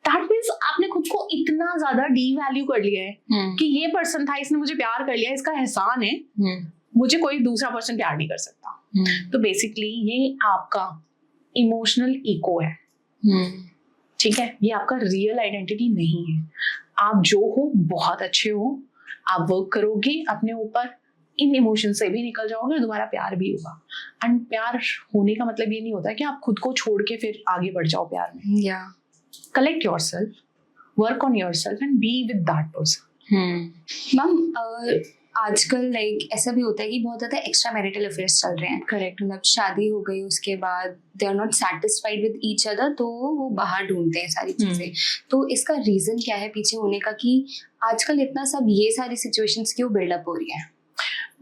दैट मीन्स आपने खुद को इतना ज्यादा डीवैल्यू कर लिया है कि ये पर्सन था, इसने मुझे प्यार कर लिया, इसका एहसान है, मुझे कोई दूसरा पर्सन प्यार नहीं कर सकता। तो बेसिकली ये आपका इमोशनल ईको है। ठीक है, ये आपका रियल आइडेंटिटी नहीं है। आप जो हो बहुत अच्छे हो, आप वर्क करोगे अपने ऊपर, इन इमोशन से भी निकल जाओगे, दोबारा प्यार भी होगा। एंड प्यार होने का मतलब ये नहीं होता कि आप खुद को छोड़ के फिर आगे बढ़ जाओ प्यार में। Collect yourself, work on yourself and be with that person. Ma'am, आजकल लाइक ऐसा भी होता है कि बहुत ज्यादा एक्स्ट्रा मैरिटल अफेयर्स चल रहे हैं। करेक्ट, मतलब शादी हो गई, उसके बाद they are not satisfied with each other, तो वो बाहर ढूंढते हैं सारी चीजें। तो इसका रीजन क्या है पीछे होने का कि आजकल इतना सब ये सारी सिचुएशंस क्यों बिल्डअप हो रही है?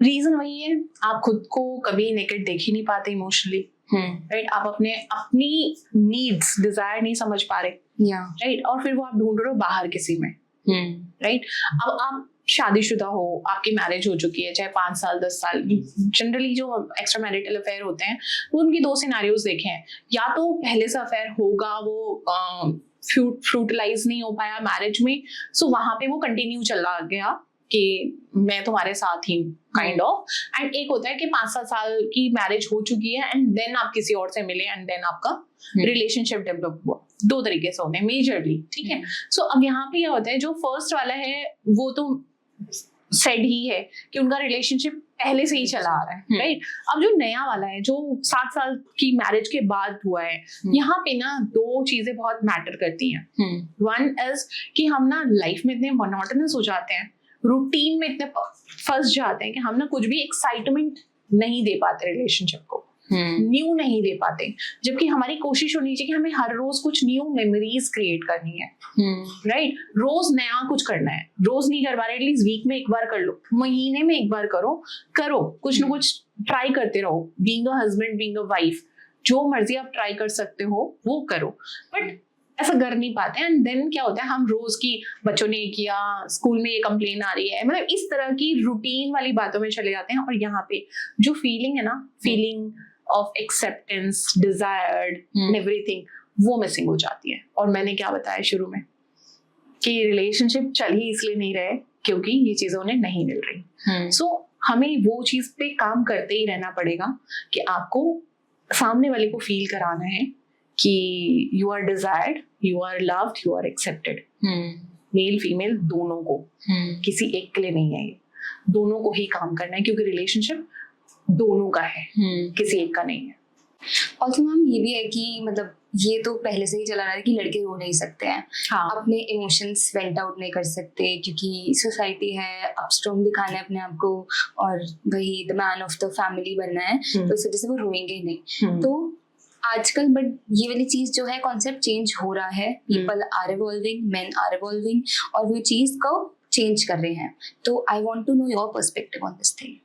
रीजन वही है, आप खुद को कभी नेकेड देख ही नहीं पाते इमोशनली। राइट, आप अपनी नीड्स, डिजायर नहीं समझ पा रहे। राइट, और फिर वो आप ढूंढ रहे हो बाहर किसी में। राइट, अब आप शादीशुदा हो, आपकी मैरिज हो चुकी है, चाहे 5 साल 10 साल, जनरली जो एक्स्ट्रा मैरिटल अफेयर होते हैं वो उनकी 2 सिनारियोज देखे हैं। या तो पहले से अफेयर होगा, वो फ्रूटलाइज नहीं हो पाया मैरिज में, सो वहां पे वो कंटिन्यू चला गया कि मैं तुम्हारे साथ ही हूँ काइंड ऑफ। एंड एक होता है कि 5-7 साल की मैरिज हो चुकी है एंड देन आप किसी और से मिले एंड देन आपका रिलेशनशिप डेवलप हुआ। 2 तरीके से होते हैं मेजरली। ठीक है, सो अब यहाँ पे क्या होता है, जो फर्स्ट वाला है वो तो सेड ही है कि उनका रिलेशनशिप पहले से ही चला आ रहा है। राइट, अब जो नया वाला है जो 7 साल की मैरिज के बाद हुआ है, यहाँ पे ना 2 चीजें बहुत मैटर करती हैं। वन इज कि हम ना लाइफ में इतने मोनोटोनस हो जाते हैं, रूटीन में इतने फंस जाते हैं कि हम ना कुछ भी एक्साइटमेंट नहीं दे पाते रिलेशनशिप को, न्यू नहीं दे पाते। जबकि हमारी कोशिश होनी चाहिए कि हमें हर रोज कुछ न्यू मेमोरीज क्रिएट करनी है। राइट, रोज नया कुछ करना है, रोज नहीं कर पा रहे, एटलीस्ट वीक में एक बार कर लो, महीने में एक बार करो कुछ ना कुछ ट्राई करते रहो। Being a husband, being a wife, जो मर्जी आप ट्राई कर सकते हो वो करो, बट ऐसा कर नहीं पाते। एंड देन क्या होता है, हम रोज की बच्चों ने किया, स्कूल में ये कंप्लेन आ रही है, मतलब इस तरह की रूटीन वाली बातों में चले जाते हैं। और यहाँ पे जो फीलिंग है ना, feeling of acceptance, desired and everything, वो मिसिंग हो जाती है। और मैंने क्या बताया शुरू में कि रिलेशनशिप चल ही इसलिए नहीं रहे क्योंकि ये चीजें उन्हें नहीं मिल रही। सो हमें वो चीज पे काम करते ही रहना पड़ेगा कि आपको सामने वाले को फील कराना है कि you are desired, you are loved, you are accepted. Male female दोनों को, किसी एक के लिए नहीं है, ये दोनों को ही काम करना है क्योंकि रिलेशनशिप दोनों का है, किसी एक का नहीं है। ऑल्सो मैम ये भी है कि मतलब ये तो पहले से ही चला रहा है कि लड़के रो नहीं सकते हैं। हाँ, अपने इमोशंस वेंट आउट नहीं कर सकते क्योंकि सोसाइटी है, अब स्ट्रॉन्ग दिखाना है अपने आप को और वही the man of the family बनना है, तो इस वजह से वो रोएंगे ही नहीं। तो आजकल बट ये वाली चीज जो है, कॉन्सेप्ट चेंज हो रहा है, people are evolving, men are evolving, और वो चीज को चेंज कर रहे हैं। तो I want to know your perspective on this thing.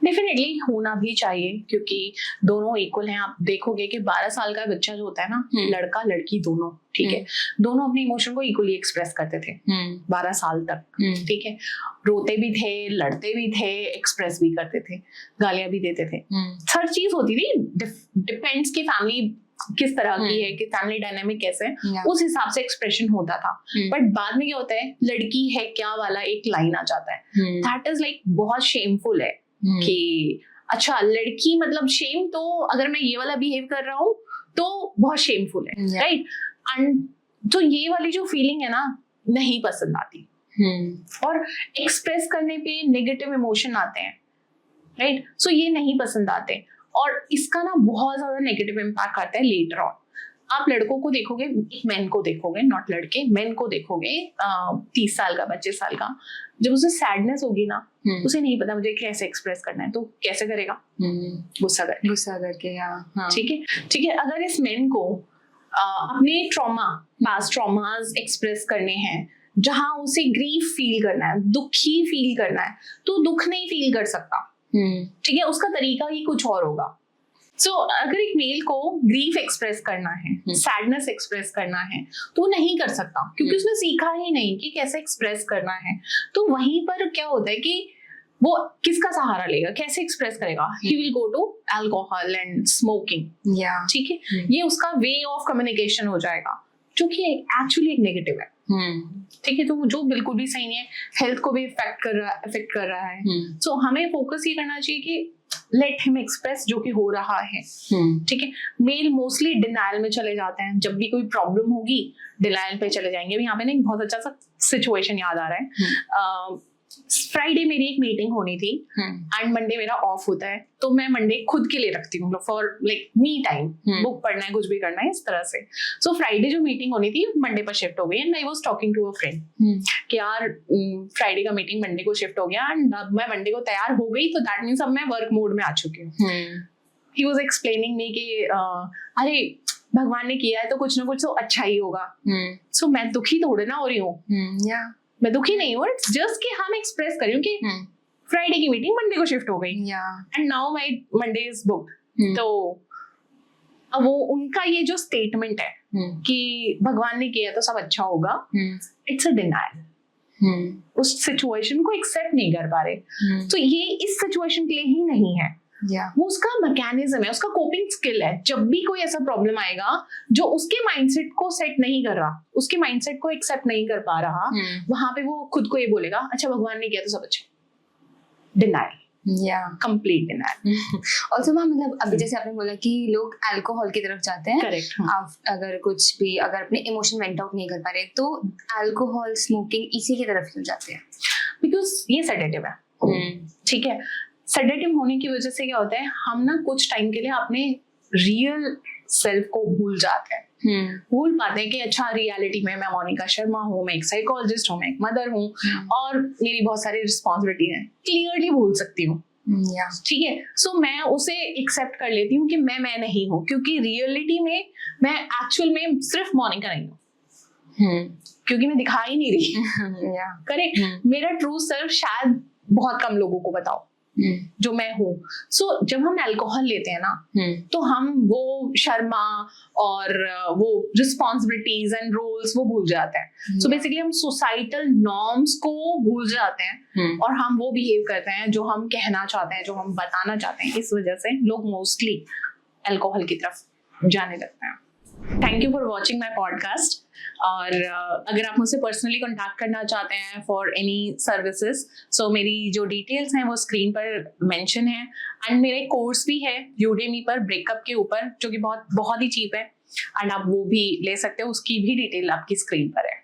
Definitely होना भी चाहिए क्योंकि दोनों इक्वल हैं। आप देखोगे कि 12 साल का बच्चा जो होता है ना, लड़का लड़की दोनों, ठीक है, दोनों अपने इमोशन को इक्वली एक्सप्रेस करते थे 12 साल तक। ठीक है, रोते भी थे, लड़ते भी थे, एक्सप्रेस भी करते थे, गालियां भी देते थे, हर चीज होती थी। डिपेंड्स कि फैमिली किस तरह की है, कि फैमिली डायनामिक कैसे है, उस हिसाब से एक्सप्रेशन होता था। बट बाद में क्या होता है, लड़की है क्या वाला एक लाइन आ जाता है, दैट इज लाइक बहुत शेमफुल है कि अच्छा लड़की, मतलब शेम, तो अगर मैं ये वाला बिहेव कर रहा हूँ तो बहुत शेमफुल है। राइट, एंड तो ये वाली जो फीलिंग है ना, नहीं पसंद आती। और एक्सप्रेस करने पे नेगेटिव इमोशन आते हैं। राइट, सो ये नहीं पसंद आते और इसका ना बहुत ज्यादा नेगेटिव इम्पैक्ट आता है लेटर ऑन। आप लड़कों को देखोगे, मेन को देखोगे, नॉट लड़के, मेन को देखोगे 30 साल का 25 साल का, जब उसे सैडनेस होगी ना, उसे नहीं पता मुझे कैसे एक्सप्रेस करना है, तो कैसे करेगा? गुस्सा करके। हाँ। ठीक है। अगर इस मेन को अपने पास्ट ट्रॉमास एक्सप्रेस करने हैं, जहां उसे ग्रीफ फील करना है, दुखी फील करना है, तो दुख नहीं फील कर सकता। ठीक है, उसका तरीका ही कुछ और होगा। सो अगर एक मेल को ग्रीफ एक्सप्रेस करना है, सैडनेस एक्सप्रेस करना है, तो वो नहीं कर सकता, क्योंकि उसने सीखा ही नहीं कि कैसे एक्सप्रेस करना है। तो वहीं पर क्या होता है कि वो किसका सहारा लेगा, कैसे एक्सप्रेस करेगा? He will go to alcohol and smoking. ठीक है, ये उसका वे ऑफ कम्युनिकेशन हो जाएगा, जो कि एक्चुअली एक नेगेटिव है। ठीक है, तो जो बिल्कुल भी सही नहीं है, हेल्थ को भी इफेक्ट कर रहा है। सो हमें फोकस ये करना चाहिए कि लेट हिम एक्सप्रेस जो कि हो रहा है। ठीक है, मेल मोस्टली डिनायल में चले जाते हैं, जब भी कोई प्रॉब्लम होगी डिनायल पे चले जाएंगे। यहाँ पे ना एक बहुत अच्छा सा सिचुएशन याद आ रहा है। फ्राइडे मेरी एक मीटिंग होनी थी एंड मंडे मेरा ऑफ होता है, तो मैं मंडे खुद के लिए रखती हूँ for like me time, book पढ़ना है, कुछ भी करना है, इस तरह से। सो फ्राइडे जो मीटिंग होनी थी मंडे पर शिफ्ट हो गई and I was talking to a friend कि यार फ्राइडे का मीटिंग मंडे को शिफ्ट हो गया एंड अब मैं मंडे को तैयार हो गई, तो दैट मीन्स अब मैं वर्क मोड में आ चुकी हूँ। ही वाज एक्सप्लेनिंग मी कि अरे भगवान ने किया है तो कुछ ना कुछ तो अच्छा ही होगा। सो मैं दुखी थोड़े ना हो रही हूँ, मैं दुखी नहीं हूँ, इट्स जस्ट कि हम एक्सप्रेस कर रही हूँ कि फ्राइडे की मीटिंग मंडे को शिफ्ट हो गई and now my Monday is booked. तो अब वो उनका ये जो स्टेटमेंट है कि भगवान ने किया तो सब अच्छा होगा, इट्स अ डिनायल। उस सिचुएशन को एक्सेप्ट नहीं कर पा रहे। तो ये इस सिचुएशन के लिए ही नहीं है, वो उसका मैकेनिज्म है, उसका कोपिंग स्किल है। जब भी कोई ऐसा प्रॉब्लम आएगा जो उसके माइंडसेट को सेट नहीं कर रहा, उसके माइंडसेट को एक्सेप्ट नहीं कर पा रहा, वहां पे वो खुद को ये बोलेगा अच्छा भगवान ने किया तो सब अच्छा। Denial, complete denial. Also ma'am, मतलब अभी जैसे आपने बोला कि लोग अल्कोहल की तरफ जाते हैं। करेक्ट। अगर कुछ भी, अगर अपने इमोशन वेंट आउट नहीं कर पा रहे, तो अल्कोहल, स्मोकिंग इसी की तरफ क्यों जाते हैं? बिकॉज ये सेडेटिव है। ठीक है, सेडेटिव होने की वजह से क्या होता है, हम ना कुछ टाइम के लिए अपने रियल सेल्फ को भूल जाते हैं। भूल पाते हैं कि अच्छा रियलिटी में मैं मोनिका शर्मा हूँ, मैं एक साइकोलॉजिस्ट हूँ, मैं एक मदर हूँ और मेरी बहुत सारी रिस्पॉन्सिबिलिटी है, क्लियरली भूल सकती हूँ। ठीक है, सो मैं उसे एक्सेप्ट कर लेती हूँ कि मैं नहीं हूँ, क्योंकि रियलिटी में मैं एक्चुअल में सिर्फ मोनिका नहीं हूँ, क्योंकि मैं दिखा ही नहीं रही। करेक्ट, मेरा ट्रू सेल्फ शायद बहुत कम लोगों को बताओ जो मैं हूँ। सो जब हम अल्कोहल लेते हैं ना, तो हम वो शर्मा और वो रिस्पॉन्सिबिलिटीज एंड रोल्स वो भूल जाते हैं। सो बेसिकली हम सोसाइटल नॉर्म्स को भूल जाते हैं और हम वो बिहेव करते हैं जो हम कहना चाहते हैं, जो हम बताना चाहते हैं। इस वजह से लोग मोस्टली अल्कोहल की तरफ जाने लगते हैं। Thank you for watching my podcast. और अगर आप मुझसे पर्सनली कॉन्टैक्ट करना चाहते हैं फॉर एनी सर्विसेज, सो मेरी जो डिटेल्स हैं वो स्क्रीन पर मेंशन है। एंड मेरा एक कोर्स भी है यूडेमी पर ब्रेकअप के ऊपर, जो कि बहुत ही चीप है एंड आप वो भी ले सकते हो, उसकी भी डिटेल आपकी स्क्रीन पर है।